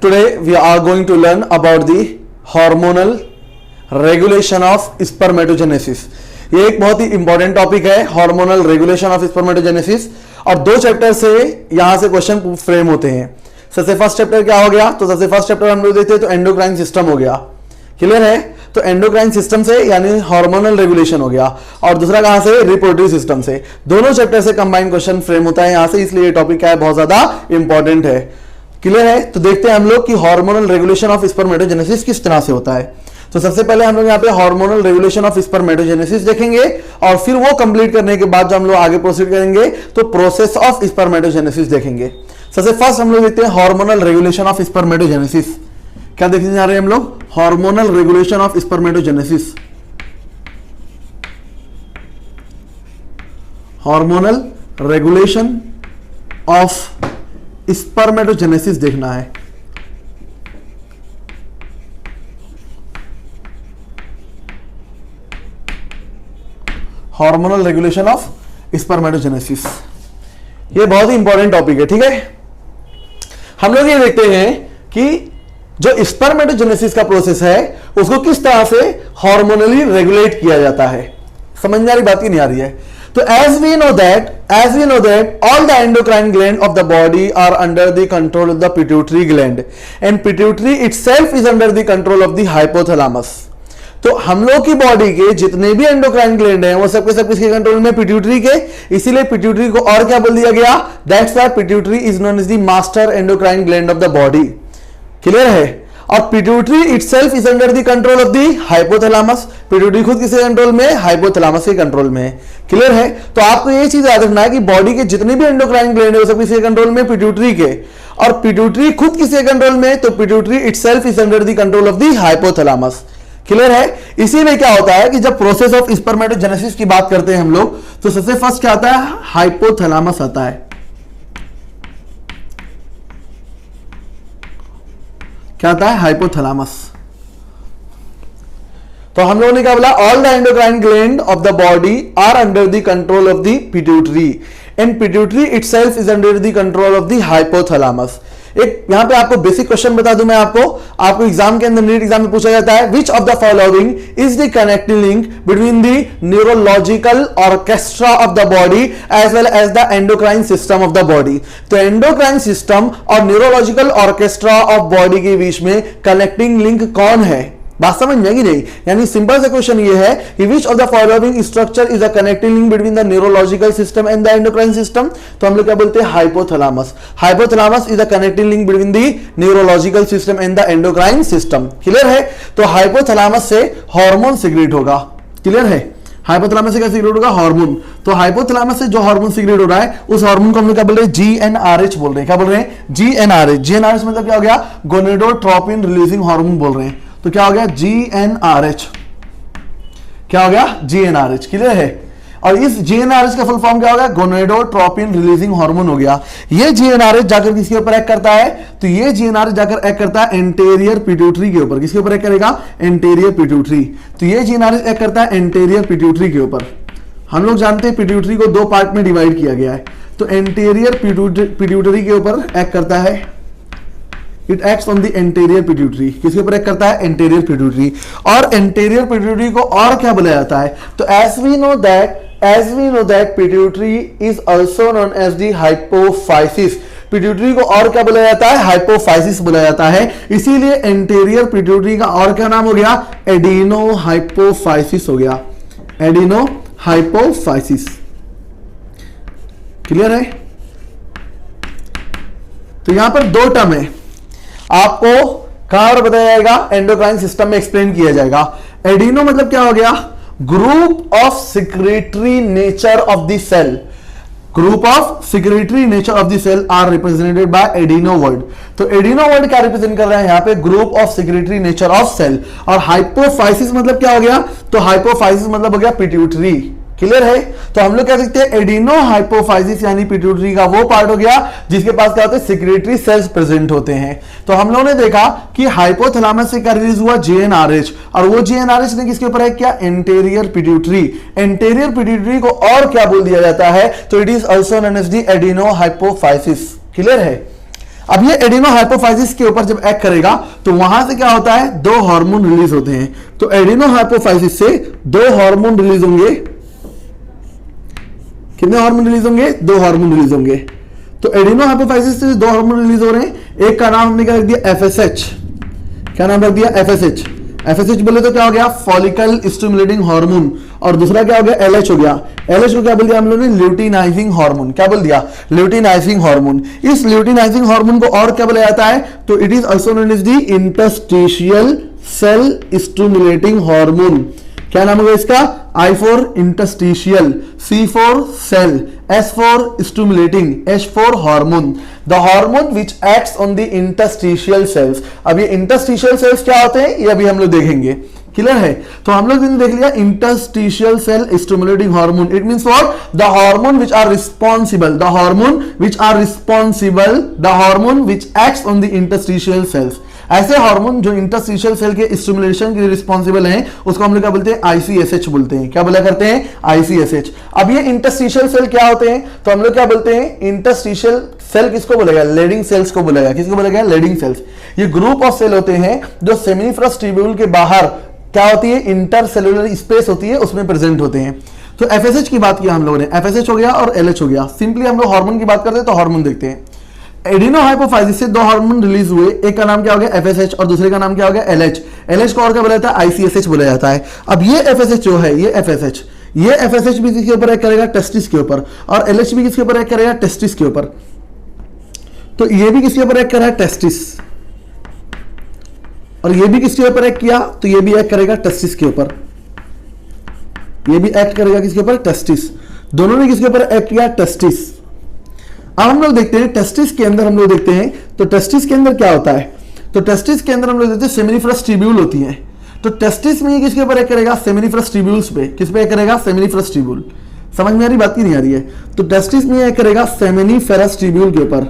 Today we are going to learn about the hormonal regulation of spermatogenesis. ये एक बहुत ही important topic है, hormonal regulation of spermatogenesis. और दो चैप्टर से यहां से क्वेश्चन फ्रेम होते हैं। सबसे फर्स्ट चैप्टर क्या हो गया? तो सबसे फर्स्ट चैप्टर हम लोग देखते हैं तो एंडोक्राइन सिस्टम हो गया। क्लियर है? तो एंडोक्राइन सिस्टम से यानी हार्मोनल रेगुलेशन हो गया। और दूसरा कहां से? रिप्रोडक्टिव सिस्टम से। दोनों चैप्टर से कंबाइंड क्वेश्चन फ्रेम होता है यहां से, इसलिए ये टॉपिक क्या है, बहुत ज्यादा इंपॉर्टेंट है। क्लियर है? तो देखते हैं हम लोग कि हार्मोनल रेगुलेशन ऑफ स्पर्मेटोजेनेसिस किस तरह से होता है। तो सबसे पहले हम लोग यहाँ पे हार्मोनल रेगुलेशन ऑफ स्पर्मेटोजेनेसिस देखेंगे और फिर वो कंप्लीट करने के बाद जो हम लोग आगे प्रोसीड करेंगे तो प्रोसेस ऑफ स्पर्मेटोजेनेसिस देखेंगे। सबसे फर्स्ट हम लोग देखते हैं हार्मोनल रेगुलेशन ऑफ स्पर्मेटोजेनेसिस। क्या देखने जा रहे हैं हम लोग? Hormonal regulation of spermatogenesis. Hormonal regulation of spermatogenesis देखना है। हार्मोनल रेगुलेशन ऑफ स्पर्मेटोजेनेसिस, ये बहुत ही इंपॉर्टेंट टॉपिक है। ठीक है, हम लोग ये देखते हैं कि जो स्पर्मेटोजेनेसिस का प्रोसेस है उसको किस तरह से हार्मोनली रेगुलेट किया जाता है। समझ में आ रही बात की नहीं आ रही है? तो as we know that all the endocrine gland of the body are under the control of the pituitary gland and pituitary itself is under the control of the hypothalamus। तो हम लोग की बॉडी के जितने भी एंडोक्राइन ग्लैंड हैं वो सबके सब किसके कंट्रोल में? पिट्यूटरी के। इसीलिए पिट्यूटरी को और क्या बोल दिया गया? That's why pituitary is known as the master endocrine gland of the body. Clear है? और pituitary itself is under the control of the hypothalamus. Pituitary खुद किसके कंट्रोल में? हाइपोथैलेमस के कंट्रोल में। क्लियर है? तो आपको ये चीज याद रखना है कि बॉडी के जितने भी एंडोक्राइन ग्लैंड है वो सब किसके कंट्रोल में? पिट्यूटरी के। और पिट्यूटरी खुद किसके कंट्रोल में? तो pituitary itself is under the control of the hypothalamus. Clear है? इसीलिए क्या होता है कि जब प्रोसेस ऑफ स्पर्मेटोजेनेसिस की बात करते हैं हम लोग तो सबसे फर्स्ट क्या आता है? हाइपोथैलेमस आता है। क्या आता है? हाइपोथैलेमस। तो हम लोगों ने क्या बोला? All the endocrine gland of the body are under the control of the pituitary and pituitary itself is under the control of the hypothalamus. एक यहां पे आपको बेसिक क्वेश्चन बता दूं मैं आपको एग्जाम के अंदर, नीट एग्जाम में पूछा जाता है, which of the following is the connecting link between the neurological orchestra of the body as well as the endocrine system of the body. तो एंडोक्राइन सिस्टम और न्यूरोलॉजिकल ऑर्केस्ट्रा ऑफ बॉडी के बीच में connecting link कौन है? बात समझ में कि नहीं? यानी सिंपल सा क्वेश्चन ये है कि विच of the following structure is a connecting link between the neurological system and the endocrine system. तो हम लोग क्या बोलते हैं? Hypothalamus. Hypothalamus is a connecting link between the neurological system and the endocrine system. Clear है? तो hypothalamus से hormone secrete होगा। क्लियर है? हाइपोथैलेमस से क्या सिक्रेट होगा? हार्मोन। तो हाइपोथैलेमस से जो हार्मोन सिक्रेट हो रहा है उस हार्मोन को हम लोग क्या बोल रहे हैं? GnRH बोल रहे हैं। क्या बोल रहे हैं? GnRH। GnRH मतलब क्या हो गया? गोनेडोट्रोपिन रिलीजिंग हार्मोन बोल रहे हैं। तो क्या हो गया? GnRH। क्या हो गया? GnRH। क्लियर है? और इस GnRH का फुल फॉर्म क्या हो गया? गोनेडोट्रोपिन रिलीजिंग हार्मोन हो गया। ये GnRH जाकर किसके ऊपर एक्ट करता है? तो ये GnRH जाकर एक्ट करता है एंटेरियर पिट्यूटरी के ऊपर। किसके ऊपर एक्ट करेगा? Anterior pituitary. तो ये GnRH एक्ट करता है एंटेरियर पिट्यूटरी के ऊपर। हम लोग जानते हैं पिट्यूटरी को दो पार्ट में डिवाइड किया गया है। तो एंटेरियर पिट्यूटरी के ऊपर एक्ट करता है, it acts on the anterior pituitary. किसके ऊपर एक्ट करता है? Anterior pituitary. और एंटेरियर पिट्यूटरी को और क्या बुलाया जाता है? तो as we know that pituitary is also known as the hypophysis। Pituitary को और क्या बुलाया जाता है? हाइपोफाइसिस बुलाया जाता है। इसीलिए एंटेरियर पिट्यूटरी का और क्या नाम हो गया? एडिनो हाइपोफाइसिस हो गया। Adeno hypophysis. क्लियर है? तो यहां पर दो टर्म है, आपको कहां पर बताया जाएगा? एंडोक्राइन सिस्टम में एक्सप्लेन किया जाएगा। एडिनो मतलब क्या हो गया? Group of secretory nature of the cell. Group of secretory nature of the cell are represented by adeno word. तो एडिनो वर्ड क्या रिप्रेजेंट कर रहा है यहां पे? Group of secretory nature of cell. और हाइपोफाइसिस मतलब क्या हो गया? तो हाइपोफाइसिस मतलब हो गया पिट्यूटरी। क्लियर है? तो हम लोग कह सकते हैं एडिनो हाइपोफाइसिस यानी पिट्यूटरी का वो पार्ट हो गया जिसके पास क्या होते हैं? सिक्रेटरी सेल्स प्रेजेंट होते हैं। तो हम लोगों ने देखा कि हाइपोथैलेमस से क्या रिलीज हुआ? GnRH। और वो GnRH ने किसके ऊपर है? क्या? Anterior pituitary. एंटेरियर पिट्यूटरी को और क्या बोल दिया जाता है? तो it is also known as the adeno hypophysis. Clear है? अब ये एडिनोहाइपोफाइसिस के ऊपर जब एक्ट करेगा तो वहां से क्या होता है, दो हार्मोन रिलीज होते हैं। तो एडिनोहाइपोफाइसिस से दो हार्मोन रिलीज होंगे। कितने हार्मोन रिलीज होंगे? दो हार्मोन रिलीज होंगे। तो एडिनोहाइपोफाइसिस से दो हार्मोन रिलीज हो रहे हैं। एक का नाम हमने क्या रख दिया? एफएसएच। क्या नाम रख दिया? एफएसएच। एफएसएच बोले तो क्या हो गया? Follicle stimulating hormone. और दूसरा क्या हो गया? एलएच हो गया। एलएच को क्या बोल दिया हम लोगों ने? Luteinizing hormone. क्या बोल दिया? Luteinizing hormone. इस ल्यूटिनाइजिंग हार्मोन को और क्या बोला जाता है? तो it is also known as the interstitial cell stimulating hormone. क्या नाम होगा इसका? I for interstitial, C for cell, S for stimulating, H for hormone. The hormone which acts on the interstitial cells. अब ये interstitial cells क्या होते हैं ये अभी हम लोग देखेंगे। क्लियर है? तो हम लोग देख लिया interstitial cell stimulating hormone. It means what? The hormone which are responsible. The hormone which are responsible. The hormone which acts on the interstitial cells. ऐसे हार्मोन जो इंटरस्टिशियल सेल के स्टिमुलेशन के लिए रिस्पॉन्सिबल हैं उसको हम लोग क्या बोलते हैं? आईसीएसएच बोलते हैं। क्या बोला करते हैं? आईसीएसएच। अब ये इंटरस्टिशियल सेल क्या होते हैं? तो हम लोग क्या बोलते हैं? इंटरस्टिशियल सेल किसको बोलेगा? लेडिंग सेल्स को बोलेगा। किसको बोलेगा? Leydig cells. ये ग्रुप ऑफ सेल होते हैं जो सेमिनिफरस ट्यूब्यूल के बाहर क्या होती है? इंटरसेलुलर स्पेस होती है उसमें प्रेजेंट होते हैं। तो एफएसएच की बात किया हम लोगों ने, एफएसएच हो गया और एलएच हो गया। सिंपली हम लोग हार्मोन की बात करते हैं तो हार्मोन देखते हैं। एडिनोहाइपोफाइसिस से दो हार्मोन रिलीज हुए। एक का नाम क्या हो गया? एफएसएच और दूसरे का नाम क्या हो गया? एलएच। एलएच को और क्या बोला जाता है? आईसीएसएच बोला जाता है। अब ये एफएसएच जो है, ये एफएसएच भी किसके ऊपर एक्ट करेगा? टेस्टिस के ऊपर। और एलएच भी किसके ऊपर एक्ट करेगा? टेस्टिस के ऊपर। तो ये भी किसके ऊपर एक्ट कर रहा है? टेस्टिस। और ये भी किसके ऊपर एक्ट किया? तो ये भी एक्ट करेगा टेस्टिस के ऊपर। ये भी एक्ट करेगा किसके ऊपर? टेस्टिस। दोनों ने किसके ऊपर एक्ट किया? टेस्टिस। अब हम लोग देखते हैं टेस्टिस के अंदर, हम लोग देखते हैं तो टेस्टिस के अंदर क्या होता है? तो टेस्टिस के अंदर हम लोग देखते हैं सेमिनिफरस ट्यूब्यूल होती है। तो टेस्टिस में ये किसके ऊपर एक्ट करेगा? सेमिनिफरस ट्यूब्यूल्स पे। किस पे एक्ट करेगा? Seminiferous tubule. समझ में आ रही बात की नहीं आ रही है? तो टेस्टिस में एक्ट करेगा सेमिनिफेरस ट्यूब्यूल के ऊपर।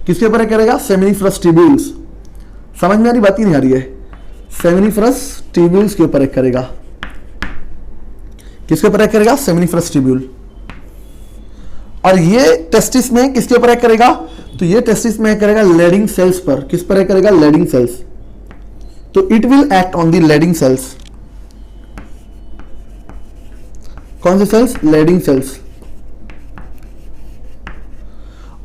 किसके ऊपर एक्ट करेगा? Seminiferous tubules. समझ में आ रही बात की नहीं आ रही है? सेमिनिफरस ट्यूब्यूल्स के ऊपर एक्ट करेगा। किसके ऊपर एक्ट करेगा? Seminiferous tubule. और ये टेस्टिस में किसके ऊपर एक्ट करेगा? तो ये टेस्टिस में एक्ट करेगा लेडिंग सेल्स पर। किस पर एक्ट करेगा? Leydig cells. तो it will act on the Leydig cells. कौन से सेल्स? Leydig cells.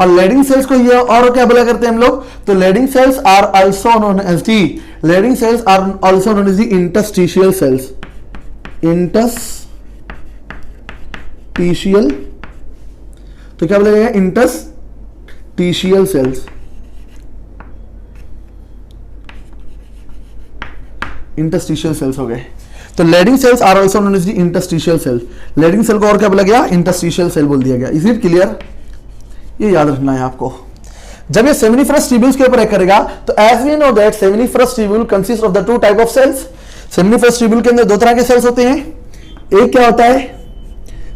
और लेडिंग सेल्स को ये और क्या बोला करते हैं हम लोग? तो Leydig cells are also known as the Leydig cells are also known as the interstitial cells. Interstitial, तो क्या बोला जाएगा? Interstitial cells. इंटरस्टिशियल सेल्स हो गए। तो Leydig cells are also known as the interstitial cell. Leydig cell को और क्या बोला गया? इंटरस्टिशियल सेल बोल दिया गया। Is it clear? ये याद रखना है आपको। जब ये सेमिनिफरस ट्यूब्यूल्स के ऊपर एक्ट करेगा तो as we know that seminiferous tubule consist of the two type of cells. Seminiferous tubule के अंदर दो तरह के सेल्स होते हैं। एक क्या होता है?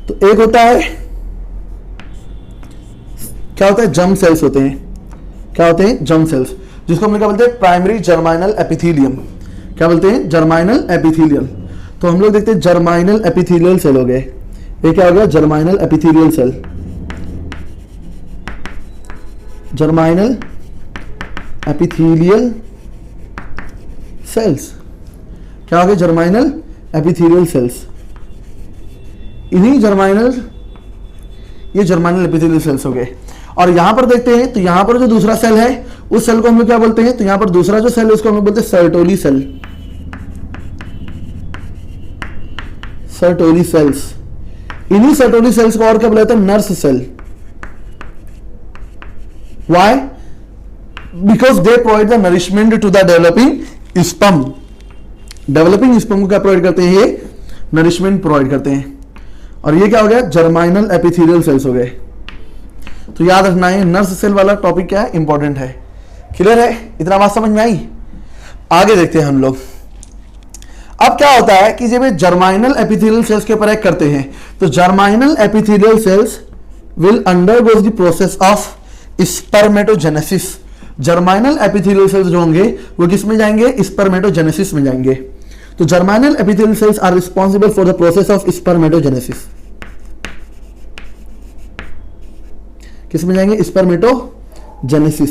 तो एक होता है क्या होता है? जर्म सेल्स होते हैं। क्या होते हैं? जर्म सेल्स, जिसको हम क्या बोलते हैं? Primary germinal epithelium. क्या बोलते हैं? Germinal epithelial. तो हम लोग देखते हैं जर्माइनल एपिथेलियल सेल हो गए। ये क्या हो गया? जर्माइनल एपिथेलियल सेल। जर्माइनल एपिथेलियल सेल्स क्या हो गए? जर्माइनल एपिथेलियल सेल्स। इन्हीं जर्माइनल, ये जर्माइनल एपिथेलियल सेल्स हो गए। और यहां पर देखते हैं तो यहां पर जो दूसरा सेल है उस सेल को हम लोग क्या बोलते हैं? तो यहां पर दूसरा जो सेल है उसको हम लोग बोलते हैं सर्टोली सेल। Sertoli cells. इन्हीं सर्टोली सेल्स को और क्या बोला जाता है? Nurse cell. Why? Because they provide the nourishment to the developing sperm. Developing sperm को क्या प्रोवाइड करते हैं? ये नरिशमेंट प्रोवाइड करते हैं। और ये क्या हो गया? जर्माइनल एपिथेलियल सेल्स हो गए। तो याद रखना है नर्स सेल वाला टॉपिक क्या है? इंपॉर्टेंट है। क्लियर है? इतना बात समझ में आई? आगे देखते हैं हम लोग। अब क्या होता है कि जब ये जर्माइनल एपिथेलियल सेल्स के ऊपर एक्ट करते हैं तो germinal epithelial cells will undergo the process of spermatogenesis. Germinal epithelial cells जो होंगे वो किस में जाएंगे? स्पर्मेटोजेनेसिस में जाएंगे। तो germinal epithelial cells are responsible for the process of spermatogenesis. किस में जाएंगे, स्पर्मेटोजेनेसिस,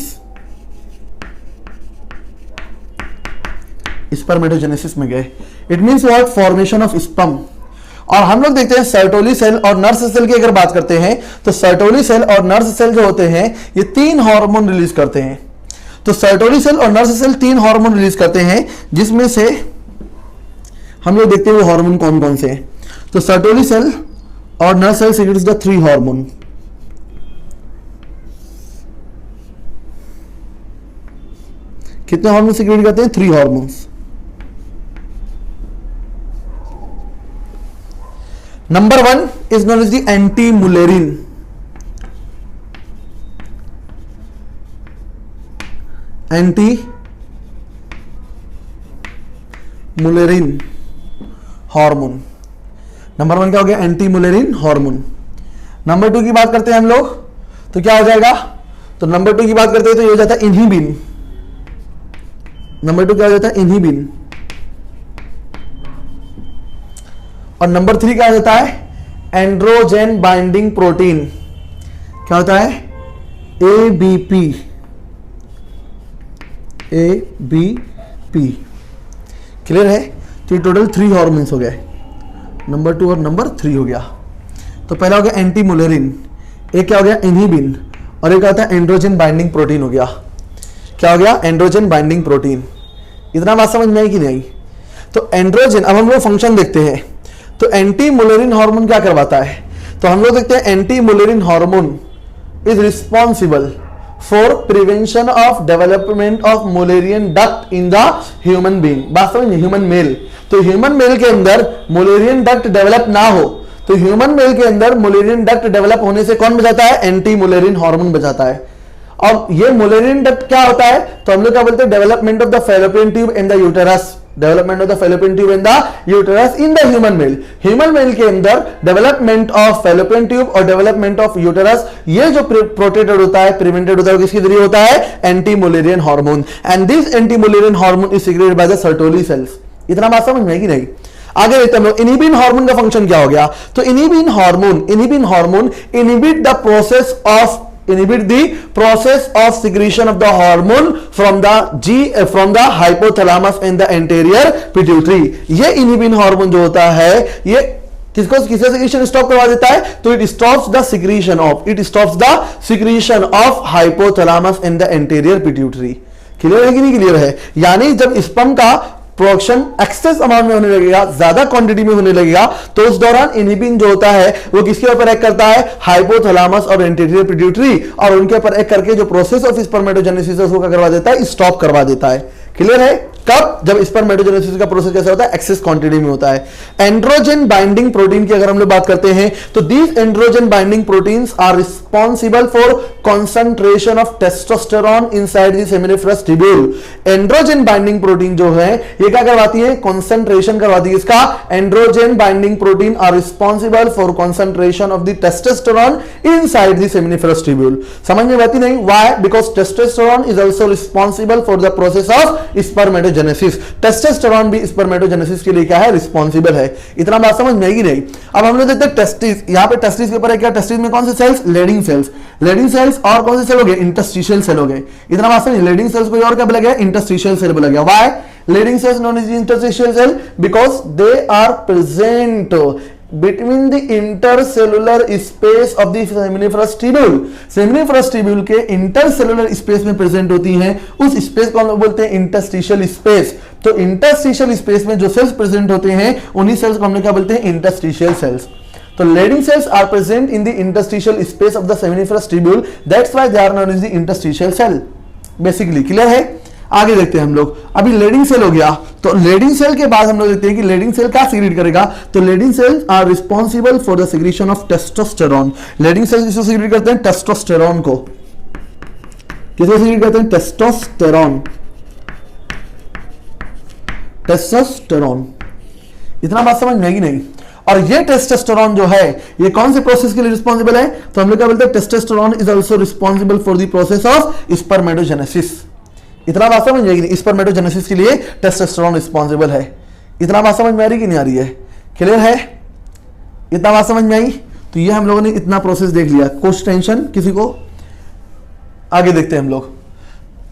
स्पर्मेटोजेनेसिस में गए। It means what, formation of sperm. और हम लोग देखते हैं सर्टोली सेल और नर्स सेल की अगर बात करते हैं तो सर्टोली सेल और नर्स सेल जो होते हैं ये 3 हार्मोन रिलीज करते हैं। तो सर्टोली सेल और नर्स सेल 3 हार्मोन रिलीज करते हैं, जिसमें से हम लोग देखते हैं वो हार्मोन कौन कौन से हैं। तो सर्टोली सेल और nurse cell secretes the 3 hormone. कितने हार्मोन सीक्रेट करते हैं, 3 hormones. Number 1 is known as the anti-mullerian. Anti-Mullerian hormone. Number 1 क्या हो गया, एंटी-मुलेरिन हार्मोन। नंबर 2 की बात करते हैं हम लोग तो क्या हो जाएगा, तो नंबर 2 की बात करते हैं तो ये हो जाता है इनहिबिन। नंबर 2 क्या हो जाता है, इनहिबिन। और नंबर 3 क्या हो जाता है, एंड्रोजन बाइंडिंग प्रोटीन। क्या होता है, ABP। क्लियर है। तो ये टोटल 3 हार्मोन्स हो गए, नंबर 2 और नंबर 3 हो गया। तो पहला हो गया एंटीमुलेरिन, एक क्या हो गया, इनहिबिन, और एक आता है एंड्रोजन बाइंडिंग प्रोटीन हो गया। क्या हो गया, एंड्रोजन बाइंडिंग प्रोटीन। इतना बात समझ में आई कि नहीं। तो एंड्रोजन, अब हम लोग फंक्शन देखते हैं। तो एंटी-मुलेरिन हार्मोन क्या करवाता है, तो हम लोग देखते हैं anti-Mullerian hormone is responsible for prevention of development of Mullerian duct in the human being. बात समझिए, ह्यूमन मेल। तो ह्यूमन मेल के अंदर मुलेरियन डक्ट डेवलप ना हो, तो ह्यूमन मेल के अंदर मुलेरियन डक्ट डेवलप होने से कौन बचाता है, एंटी-मुलेरिन हार्मोन बचाता है। और ये मुलेरियन डक्ट क्या होता है, तो हम लोग क्या बोलते हैं, development of the fallopian tube in the uterus. Development of the fallopian tube in the uterus in the human male. Human male के अंदर डेवलपमेंट ऑफ फैलोपियन ट्यूब और डेवलपमेंट ऑफ यूटेरस, ये जो प्रोटेक्टेड होता है, प्रिवेंटेड होता है, किसके जरिए होता है, anti-Mullerian hormone. And this anti-Mullerian hormone is secreted by the Sertoli cells. इतना बात समझ में है कि नहीं। आगे देखते हैं हम लोग, इनहिबिन हार्मोन का फंक्शन क्या हो गया। तो inhibin hormone inhibit the process of inhibit the process of secretion of the hormone from the hypothalamus and the anterior pituitary। ये inhibin हार्मोन जो होता है ये किसको किससे सिक्रीशन स्टॉप करवा देता है, तो it stops the secretion of hypothalamus and the anterior pituitary. Clear है कि नहीं क्लियर है। यानी जब स्पर्म का प्रोडक्शन एक्सेस अमाउंट में होने लगेगा, ज्यादा क्वांटिटी में होने लगेगा, तो उस दौरान इनहिबिन जो होता है वो किसके ऊपर एक्ट करता है, हाइपोथैलेमस और एंटीरियर पिट्यूटरी, और उनके ऊपर एक्ट करके जो प्रोसेस ऑफ स्पर्मेटोजेनेसिस उसको क्या करवा देता है, स्टॉप करवा देता है। क्लियर है। कब, जब स्पर्मेटोजेनेसिस का प्रोसेस कैसा होता है, एक्सेस क्वांटिटी में होता है। एंड्रोजन बाइंडिंग प्रोटीन की अगर हम लोग बात करते हैं तो these androgen binding proteins are responsible for concentration of testosterone inside the seminiferous tubule. Androgen binding protein जो है ये क्या करवाती है, कंसंट्रेशन करवाती है। इसका androgen binding protein are responsible for concentration of the testosterone inside the seminiferous tubule. समझ में आती नहीं, why, because testosterone is also responsible for the process of spermatogenesis. Testosterone भी स्पर्मेटोजेनेसिस के लिए क्या है, रिस्पॉन्सिबल है। इतना बात समझ में आएगी नहीं। अब हम लोग देखते हैं टेस्टिस। यहां पे टेस्टिस के ऊपर है क्या, टेस्टिस में कौन से cells, Leydig cells. Leydig cells और कौन से सेल हो गए, इंटरस्टिशियल सेल हो गए। इतना बात समझ, लेडिंग सेल्स को और क्या बोला गया, इंटरस्टिशियल सेल बोला गया। Why Leydig cells known as interstitial cell, because they are present between the intercellular space of the seminiferous tubule। seminiferous tubule के intercellular space में प्रेजेंट होती हैं, उस स्पेस को हम लोग बोलते हैं इंटरस्टिशियल स्पेस। तो इंटरस्टिशियल स्पेस में जो सेल्स प्रेजेंट होते हैं उन्हीं सेल्स को हम लोग क्या बोलते हैं, इंटरस्टिशियल सेल्स। तो Leydig cells are present in the interstitial space of the seminiferous tubule, that's why they are known as the interstitial cell. Basically clear है। आगे देखते हैं हम लोग, अभी लेडिंग सेल हो गया, तो लेडिंग सेल के बाद हम लोग देखते हैं कि लेडिंग सेल क्या सीक्रेट करेगा, तो Leydig cells are responsible for the secretion of testosterone. Leydig cells किसको सीक्रेट करते हैं, टेस्टोस्टेरोन को। किसको सीक्रेट करते हैं, टेस्टोस्टेरोन। टेस्टोस्टेरोन। इतना बात समझ में आएगी नहीं। और ये टेस्टोस्टेरोन जो है ये कौन से प्रोसेस के लिए रिस्पॉन्सिबल है, तो हम लोग क्या बोलते हैं, testosterone is also responsible for the process of spermatogenesis. इतना बात समझ में आएगी, स्पर्मेटोजेनेसिस के लिए टेस्टोस्टेरोन रिस्पॉन्सिबल है। इतना बात समझ में आ रही कि नहीं आ रही है, क्लियर है। इतना बात समझ में आई। तो ये हम लोगों ने इतना प्रोसेस देख लिया, कुछ टेंशन किसी को आगे देखते हैं हम लोग।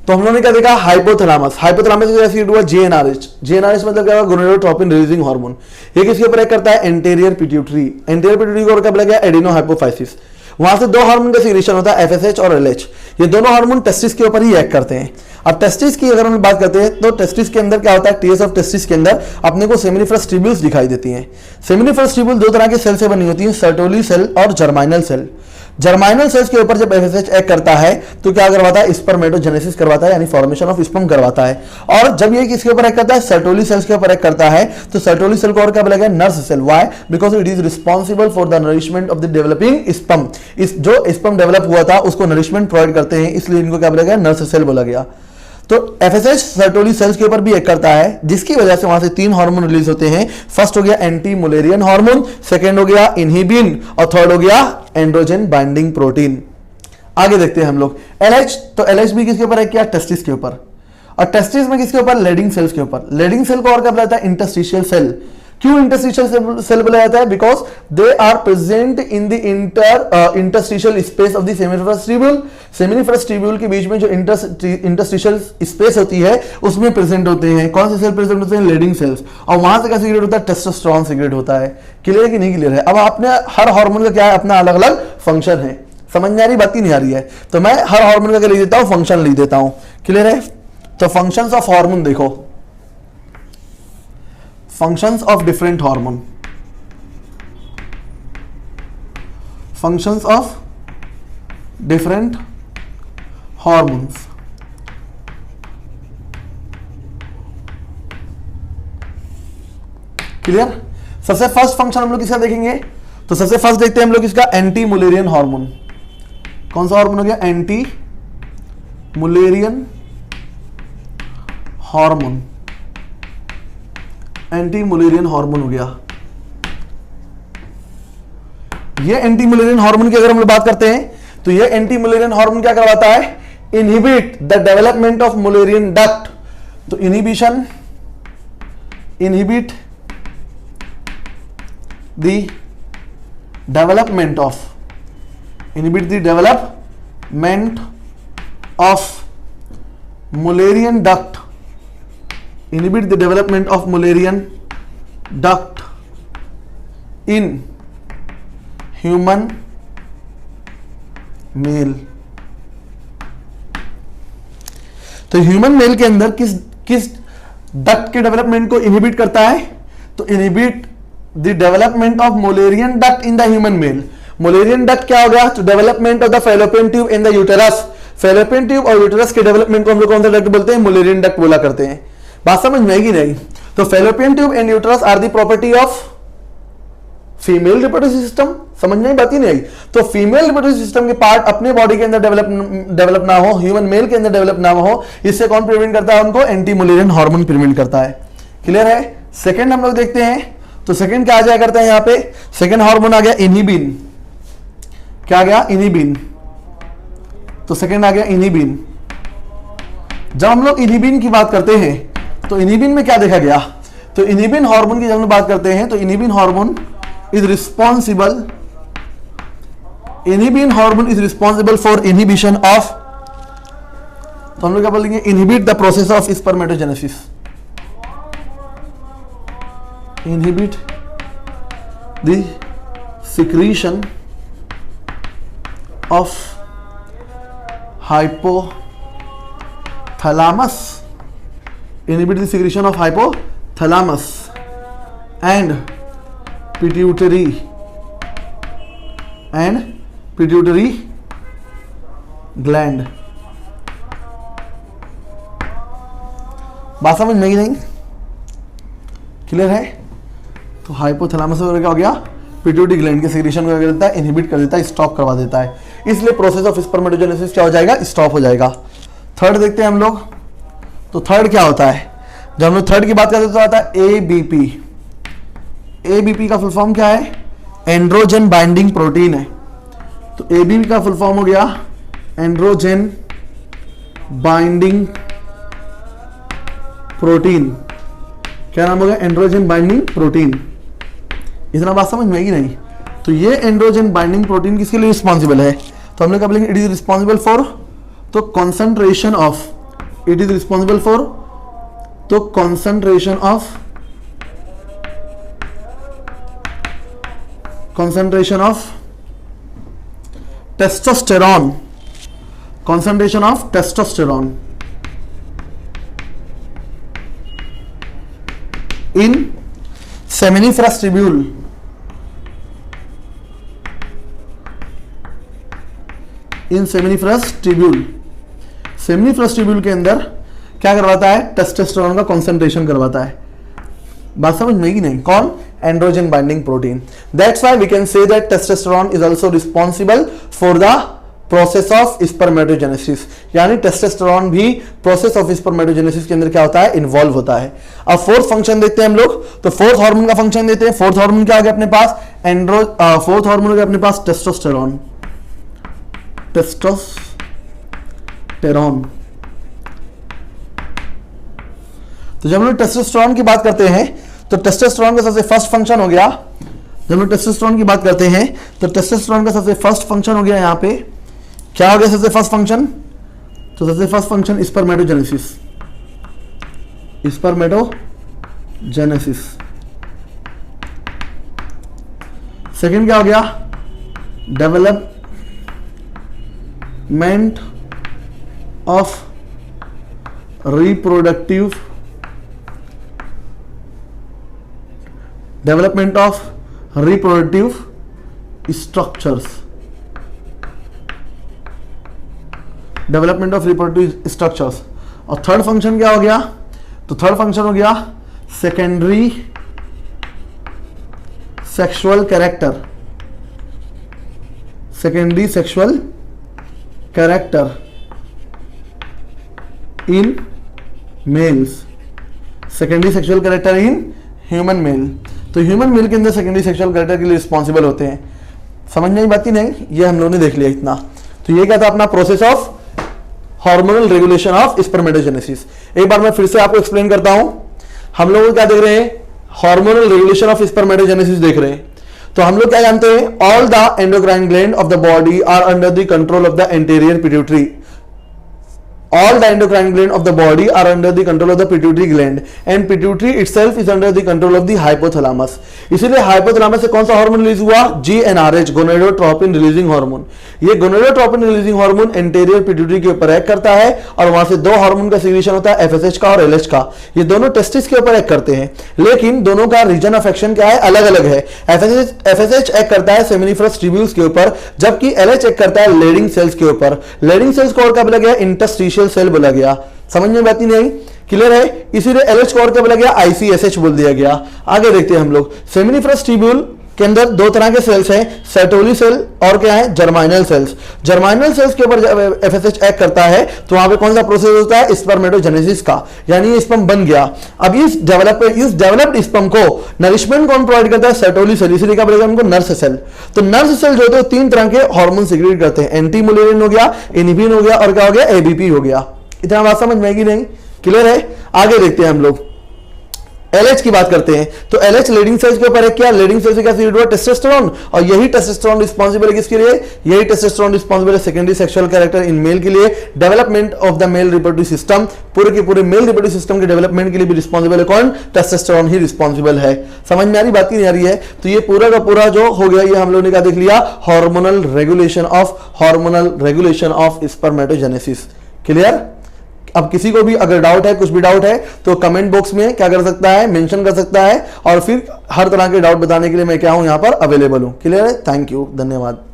तो हम लोगों ने क्या देखा, हाइपोथैलेमस। हाइपोथैलेमस का सीक्रेट हुआ जीएनआरएच। जीएनआरएच मतलब क्या हुआ, गोनाडोट्रोपिन रिलीजिंग हार्मोन। ये किसके ऊपर एक्ट करता है, एंटीरियर पिट्यूटरी। एंटीरियर पिट्यूटरी को क्या बोला गया, एडिनो हाइपोफाइसिस। वहां से दो हार्मोन का सीक्रेशन होता है, एफएसएच और एलएच। ये दोनों हार्मोन टेस्टिस के ऊपर ही एक्ट करते हैं। अब टेस्टिस की अगर हम बात करते हैं तो टेस्टिस के अंदर क्या होता है, टीएस ऑफ टेस्टिस के अंदर अपने को सेमिनिफरस ट्यूब्यूल्स दिखाई देती हैं। सेमिनिफरस ट्यूब्यूल दो तरह के सेल से बनी होती हैं, सर्टोली सेल और जर्माइनल सेल। जर्माइनल सेल्स के ऊपर जब एफएसएच एक्ट करता है तो क्या करवाता है, स्पर्मेटोजेनेसिस करवाता है, यानी फॉर्मेशन ऑफ स्पर्म करवाता है। और जब ये किसके ऊपर एक्ट करता है, सर्टोली सेल्स के ऊपर एक्ट करता है, तो सर्टोली सेल को और क्या बोला गया, nurse cell. Why, because it is responsible for the nourishment of the developing sperm. इस जो स्पर्म डेवलप हुआ था उसको नरिशमेंट प्रोवाइड करते हैं, इसलिए इनको क्या बोला गया, नर्स सेल बोला गया। तो एफएसएच सर्टोली सेल्स के ऊपर भी एक्ट करता है, जिसकी वजह से वहां से तीन हार्मोन रिलीज होते हैं। फर्स्ट हो गया एंटी मुलेरियन हार्मोन, सेकंड हो गया इनहिबिन और थर्ड हो गया एंड्रोजन बाइंडिंग प्रोटीन। आगे देखते हैं हम लोग एलएच। तो एलएच भी किसके ऊपर एक्ट किया, टेस्टिस के ऊपर। और टेस्टिस में किसके ऊपर, लेडिंग सेल्स के ऊपर। लेडिंग सेल को और क्या बोला जाता है, इंटरस्टिशियल सेल। क्यों इंटरस्टिशियल सेल बोला जाता है, because they are present in the interstitial space of the seminiferous tubule. Seminiferous tubule के बीच में जो इंटरस्टिशियल स्पेस होती है उसमें प्रेजेंट होते हैं। कौन से सेल प्रेजेंट होते हैं, लेडिंग सेल्स। और वहां से क्या सीक्रेट होता है, टेस्टोस्टेरोन सीक्रेट होता है। क्लियर है कि नहीं क्लियर है। अब आपने हर हार्मोन का क्या है, अपना अलग अलग फंक्शन है। समझ में आ रही, बात ही नहीं आ रही है। तो मैं हर हार्मोन का क्या लिख देता हूं, फंक्शन लिख देता हूं। क्लियर है। तो फंक्शंस ऑफ हार्मोन देखो, functions of different hormone, functions of different hormones। Clear. सबसे फर्स्ट फंक्शन हम लोग किसका देखेंगे, तो सबसे फर्स्ट देखते हैं हम लोग इसका एंटी मुलेरियन हार्मोन। कौन सा हार्मोन हो गया, anti Mullerian hormone. Anti Mullerian hormone हो गया। ये एंटी मुलेरियन हार्मोन की अगर हम लोग बात करते हैं तो ये एंटी मुलेरियन हार्मोन क्या करवाता है, inhibit the development of Mullerian duct. तो inhibition, inhibit the development of, inhibit the development of Mullerian duct, inhibit the development of Mullerian duct in human male। तो ह्यूमन मेल के अंदर किस duct के development को इनहिबिट करता है, तो inhibit the development of Mullerian duct in the human male. Mullerian duct क्या हो गया, तो development of the fallopian tube in the uterus. Fallopian tube और यूटेरस के डेवलपमेंट को हम लोग कौन सा डक्ट बोलते हैं, मुलेरियन डक्ट बोला करते हैं। बात समझ में आएगी नहीं। तो fallopian tube and uterus are the property of female reproductive system. समझ में बात ही नहीं आई। तो फीमेल रिप्रोडक्टिव सिस्टम के पार्ट अपने बॉडी के अंदर डेवलप ना हो, ह्यूमन मेल के अंदर डेवलप ना हो, इससे कौन प्रिवेंट करता है, उनको एंटी मुलेरियन हार्मोन प्रिवेंट करता है। क्लियर है। सेकंड हम लोग देखते हैं, तो सेकंड क्या आ जाया करता है यहां पे, सेकंड हार्मोन आ गया इनहिबिन। क्या आ गया, इनहिबिन। तो सेकंड आ गया इनहिबिन। जब हम लोग इनहिबिन की बात करते हैं तो इनहिबिन में क्या देखा गया, तो इनहिबिन हार्मोन की जब हम बात करते हैं तो inhibin hormone is responsible, inhibin hormone is responsible for inhibition of, तो हम लोग क्या बोलेंगे, inhibit the process of spermatogenesis, inhibit the secretion of hypothalamus, inhibit the secretion of hypothalamus and pituitary gland। बात समझ में नहीं, क्लियर है। तो हाइपोथैलेमस वगैरह क्या हो गया, पिट्यूटरी ग्लैंड के सेक्रेशन को क्या कर देता है, इनहिबिट कर देता है, स्टॉप करवा देता है। इसलिए प्रोसेस ऑफ स्पर्मेटोजेनेसिस क्या हो जाएगा, स्टॉप हो जाएगा। थर्ड देखते हैं हम लोग, तो थर्ड क्या होता है, जब हम लोग थर्ड की बात करते हैं तो आता है एबीपी। एबीपी का फुल फॉर्म क्या है, एंड्रोजन बाइंडिंग प्रोटीन है। तो एबीपी का फुल फॉर्म हो गया एंड्रोजन बाइंडिंग प्रोटीन। क्या नाम हो गया, एंड्रोजन बाइंडिंग प्रोटीन। इतना बात समझ में आएगी नहीं। तो ये एंड्रोजन बाइंडिंग प्रोटीन किसके लिए रिस्पॉन्सिबल है, तो हमने क्या बोलेंगे, इट इज रिस्पॉन्सिबल फॉर तो concentration of, it is responsible for, तो concentration of testosterone, concentration of testosterone in seminiferous tubule, seminiferous tubule के अंदर क्या करवाता है, टेस्टोस्टेरोन का कॉन्सेंट्रेशन करवाता है। बात समझ में कि नहीं? कौन? Androgen binding protein. That's why we can say that testosterone is also responsible for the process of spermatogenesis, यानी टेस्टोस्टेरोन भी प्रोसेस ऑफ स्पर्मेटोजेनेसिस के अंदर क्या होता है, इन्वॉल्व होता है। अब फोर्थ फंक्शन देखते हैं हम लोग, तो फोर्थ हार्मोन का फंक्शन देते हैं। फोर्थ हार्मोन क्या आ गया अपने पास, फोर्थ हार्मोन आ गया अपने पास टेस्टोस्टेरोन। तो जब हम लोग टेस्टोस्टेरोन की बात करते हैं तो टेस्टोस्टेरोन का सबसे फर्स्ट फंक्शन हो गया, जब हम लोग टेस्टोस्टेरोन की बात करते हैं तो टेस्टोस्टेरोन का सबसे फर्स्ट फंक्शन हो गया यहां पे, क्या हो गया सबसे फर्स्ट फंक्शन, तो सबसे फर्स्ट फंक्शन स्पर्मेटोजेनेसिस, सेकंड क्या हो गया, डेवलपमेंट ऑफ रिप्रोडक्टिव स्ट्रक्चर्स, और थर्ड फंक्शन क्या हो गया, तो थर्ड फंक्शन हो गया secondary sexual character in males, secondary sexual character in human male. तो ह्यूमन मेल के अंदर सेकेंडरी सेक्सुअल कैरेक्टर के लिए रिस्पॉन्सिबल होते हैं। समझ में आई बात ही नहीं, ये हम लोगों ने देख लिया इतना। तो ये क्या था अपना process of hormonal regulation of spermatogenesis. एक बार मैं फिर से आपको एक्सप्लेन करता हूं। हम लोग क्या देख रहे हैं, हार्मोनल रेगुलेशन ऑफ स्पर्मेटोजेनेसिस देख रहे हैं। तो हम लोग क्या जानते हैं, all the endocrine gland of the body are under the control of the anterior pituitary. All the endocrine gland of the body are under the control of the pituitary gland and pituitary itself is under the control of the hypothalamus। इसीलिए hypothalamus से कौन सा hormone release हुआ, GnRH, gonadotropin releasing hormone. ये gonadotropin releasing hormone anterior pituitary के ऊपर act करता है और वहां से दो हार्मोन का सीक्रेशन होता है, FSH का और LH का। ये दोनों टेस्टिस के ऊपर एक्ट करते हैं, लेकिन दोनों का रीजन ऑफ एक्शन क्या है, अलग अलग है। FSH एक्ट करता है सेमिनिफरस ट्यूब्यूल्स के ऊपर, जबकि LH एक्ट करता है लेडिंग सेल्स के ऊपर। लेडिंग सेल्स को और क्या बोला गया, इंटरस्टिशियल सेल बोला गया। समझ में बात नहीं, क्लियर है? इसीलिए LH को और क्या बोला गया, ICSH बोल दिया गया। आगे देखते हैं हम लोग, सेमिनिफरस ट्यूब्यूल के अंदर दो तरह के सेल्स हैं, सेटोली सेल और क्या है, जर्माइनल सेल्स। जर्माइनल सेल्स के ऊपर जब FSH एक्ट करता है तो वहां पे कौन सा प्रोसेस होता है, स्पर्मेटोजेनेसिस का, यानी ये स्पर्म बन गया। अब इस डेवलप्ड स्पर्म को नरिशमेंट कौन प्रोवाइड करता है, सेटोली सेल। इसलिए क्या बोलेगा उनको, नर्स सेल। तो नर्स सेल जो होते हैं तीन तरह के हार्मोन सिक्रेट करते हैं, एंटी मुलेरिन हो गया, इनहिबिन हो गया और क्या हो गया, ABP हो गया। इतना बात समझ में आएगी नहीं, क्लियर है? आगे देखते हैं हम लोग, LH की बात करते हैं। तो LH लीडिंग सेल्स के ऊपर है, क्या लीडिंग सेल्स से क्या सीक्रेट हुआ, टेस्टोस्टेरोन। और यही टेस्टोस्टेरोन रिस्पांसिबल है किसके लिए, यही टेस्टोस्टेरोन रिस्पांसिबल है secondary sexual character in male के लिए, development of the male reproductive system, पूरे के पूरे मेल रिप्रोडक्टिव सिस्टम के डेवलपमेंट के लिए भी रिस्पांसिबल है कौन, टेस्टोस्टेरोन ही रिस्पांसिबल है। समझ में आ रही बात की नहीं आ रही है? तो ये पूरा का पूरा जो हो गया, ये हम लोगों ने क्या देख लिया, hormonal regulation of spermatogenesis. Clear? अब किसी को भी अगर डाउट है, कुछ भी डाउट है तो कमेंट बॉक्स में क्या कर सकता है, मेंशन कर सकता है, और फिर हर तरह के डाउट बताने के लिए मैं क्या हूं, यहां पर अवेलेबल हूं। क्लियर है? थैंक यू, धन्यवाद।